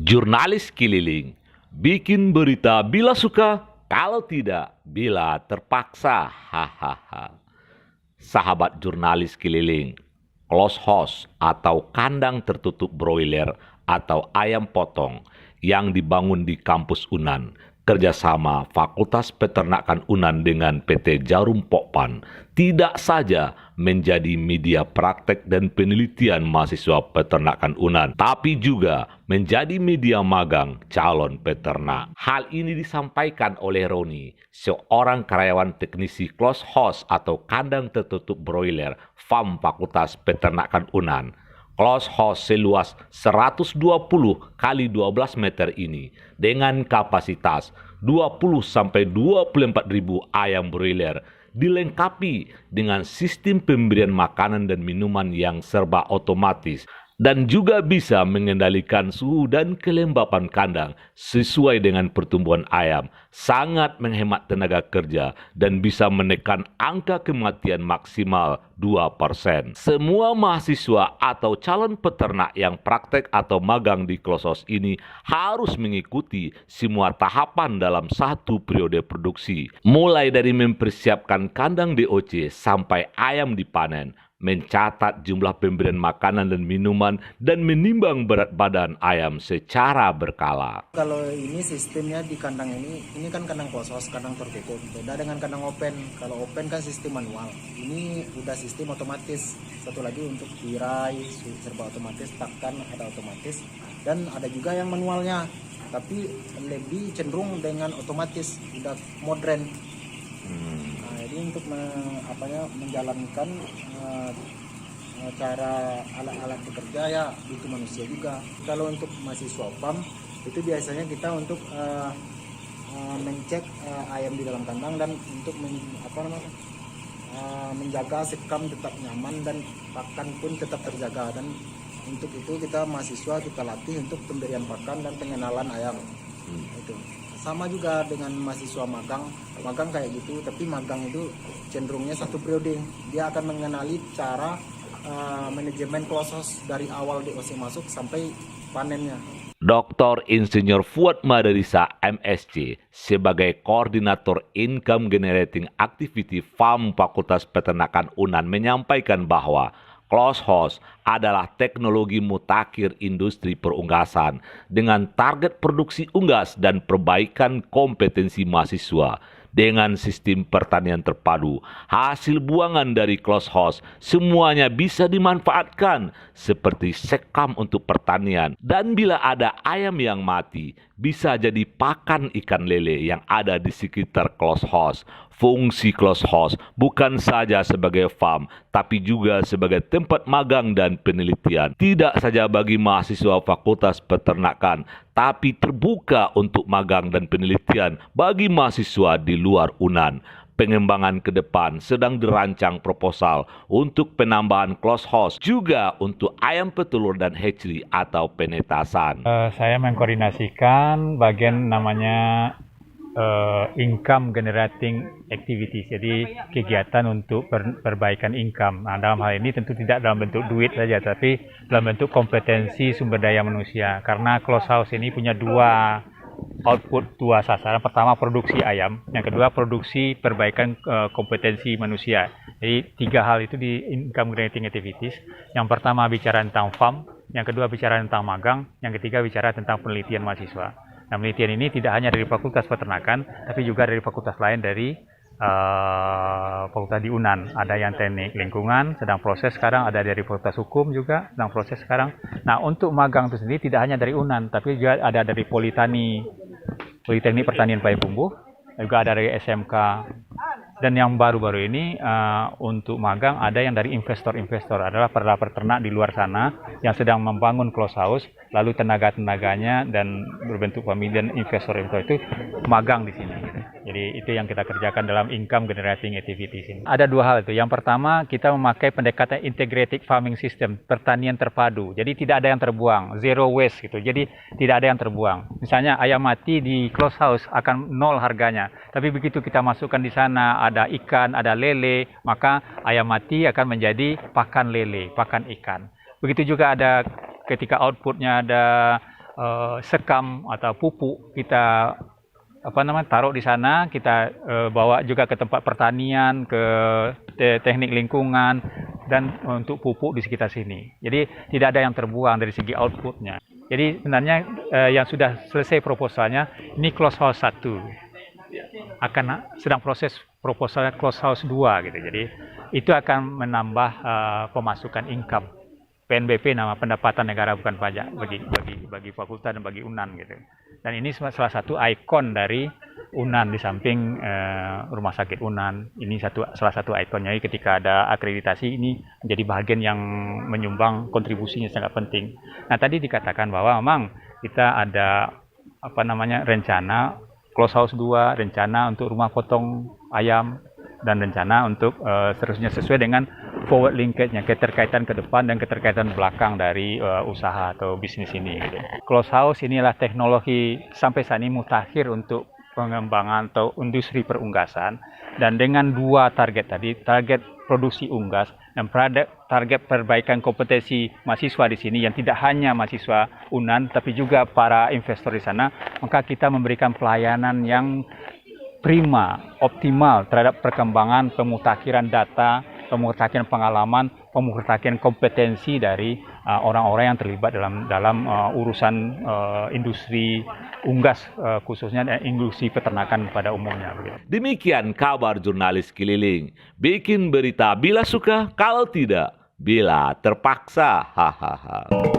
Jurnalis keliling, bikin berita bila suka, kalau tidak, bila terpaksa. Hahaha. Sahabat jurnalis keliling, close house atau kandang tertutup broiler atau ayam potong yang dibangun di kampus UNAN, kerjasama Fakultas Peternakan UNAN dengan PT Jarum Pokpan, tidak saja menjadi media praktek dan penelitian mahasiswa peternakan UNAN, tapi juga menjadi media magang calon peternak. Hal ini disampaikan oleh Roni, seorang karyawan teknisi close house atau kandang tertutup broiler farm Fakultas Peternakan UNAN. Close house seluas 120 kali 12 meter ini dengan kapasitas 20-24 ribu ayam broiler dilengkapi dengan sistem pemberian makanan dan minuman yang serba otomatis dan juga bisa mengendalikan suhu dan kelembapan kandang sesuai dengan pertumbuhan ayam, sangat menghemat tenaga kerja dan bisa menekan angka kematian maksimal 2%. Semua mahasiswa atau calon peternak yang praktek atau magang di close house ini harus mengikuti semua tahapan dalam satu periode produksi, mulai dari mempersiapkan kandang DOC sampai ayam dipanen, mencatat jumlah pemberian makanan dan minuman, dan menimbang berat badan ayam secara berkala. Kalau ini sistemnya di kandang ini kan kandang close house, kandang tertutup. Beda dengan kandang open. Kalau open kan sistem manual. Ini udah sistem otomatis. Satu lagi untuk tirai, serba otomatis, pakan ada otomatis, dan ada juga yang manualnya. Tapi lebih cenderung dengan otomatis, udah modern. Jadi untuk menjalankan cara alat-alat bekerja ya itu manusia juga. Kalau untuk mahasiswa farm itu biasanya kita untuk mencek ayam di dalam kandang dan untuk menjaga sekam tetap nyaman dan pakan pun tetap terjaga. Dan untuk itu kita mahasiswa kita latih untuk pemberian pakan dan pengenalan ayam. Itu sama juga dengan mahasiswa magang kayak gitu, tapi magang itu cenderungnya satu periode. Dia akan mengenali cara manajemen close house dari awal DOC masuk sampai panennya. Dr. Insinyur Fuad Madarisa MSc sebagai Koordinator Income Generating Activity Farm Fakultas Peternakan UNAN menyampaikan bahwa close house adalah teknologi mutakhir industri perunggasan dengan target produksi unggas dan perbaikan kompetensi mahasiswa. Dengan sistem pertanian terpadu, hasil buangan dari close house semuanya bisa dimanfaatkan seperti sekam untuk pertanian, dan bila ada ayam yang mati, bisa jadi pakan ikan lele yang ada di sekitar close house. Fungsi close house bukan saja sebagai farm, tapi juga sebagai tempat magang dan penelitian. Tidak saja bagi mahasiswa Fakultas Peternakan, tapi terbuka untuk magang dan penelitian bagi mahasiswa di luar UNAN. Pengembangan ke depan sedang dirancang proposal untuk penambahan close house juga untuk ayam petelur dan hatchery atau penetasan. Saya mengkoordinasikan bagian namanya income generating activities, jadi kegiatan untuk perbaikan income. Nah, dalam hal ini tentu tidak dalam bentuk duit saja, tapi dalam bentuk kompetensi sumber daya manusia. Karena close house ini punya dua output, dua sasaran. Pertama produksi ayam, yang kedua produksi perbaikan kompetensi manusia. Jadi tiga hal itu di income generating activities. Yang pertama bicara tentang farm, yang kedua bicara tentang magang, yang ketiga bicara tentang penelitian mahasiswa. Nah, penelitian ini tidak hanya dari Fakultas Peternakan, tapi juga dari fakultas lain dari fakultas di UNAN. Ada yang teknik lingkungan, sedang proses sekarang, ada dari fakultas hukum juga, sedang proses sekarang. Nah, untuk magang itu sendiri tidak hanya dari UNAN, tapi juga ada dari Politeknik Pertanian Payakumbuh, juga ada dari SMK. Dan yang baru-baru ini untuk magang ada yang dari investor-investor, adalah peternak di luar sana yang sedang membangun close house, lalu tenaga-tenaganya dan berbentuk famili dan investor-investor itu magang di sini. Jadi itu yang kita kerjakan dalam income generating activities ini. Ada dua hal itu. Yang pertama, kita memakai pendekatan integrated farming system, pertanian terpadu. Jadi tidak ada yang terbuang, zero waste gitu. Jadi tidak ada yang terbuang. Misalnya ayam mati di close house akan nol harganya. Tapi begitu kita masukkan di sana ada ikan, ada lele, maka ayam mati akan menjadi pakan lele, pakan ikan. Begitu juga ada ketika outputnya ada sekam atau pupuk kita taruh di sana, kita bawa juga ke tempat pertanian, ke teknik lingkungan, dan untuk pupuk di sekitar sini. Jadi tidak ada yang terbuang dari segi outputnya. Jadi sebenarnya yang sudah selesai proposalnya, ini close house 1. Sedang proses proposalnya close house 2 gitu. Jadi itu akan menambah pemasukan income. PNBP nama pendapatan negara bukan pajak bagi fakultas dan bagi UNAN gitu. Dan ini salah satu ikon dari UNAN di samping rumah sakit UNAN. Ini salah satu ikonnya. Jadi ketika ada akreditasi ini menjadi bagian yang menyumbang kontribusinya sangat penting. Nah, tadi dikatakan bahwa memang kita ada rencana close house 2, rencana untuk rumah potong ayam, dan rencana untuk seterusnya sesuai dengan forward linkage-nya, keterkaitan ke depan dan keterkaitan belakang dari usaha atau bisnis ini. Gitu. Close house inilah teknologi sampai saat ini mutakhir untuk pengembangan atau industri perunggasan, dan dengan 2 target tadi, target produksi unggas dan target perbaikan kompetensi mahasiswa di sini yang tidak hanya mahasiswa UNAN tapi juga para investor di sana, maka kita memberikan pelayanan yang prima, optimal terhadap perkembangan pemutakhiran data, pemutakhiran pengalaman, pemutakhiran kompetensi dari orang-orang yang terlibat dalam urusan industri unggas, khususnya industri peternakan pada umumnya. Demikian kabar jurnalis keliling. Bikin berita bila suka, kalau tidak, bila terpaksa. Hahaha.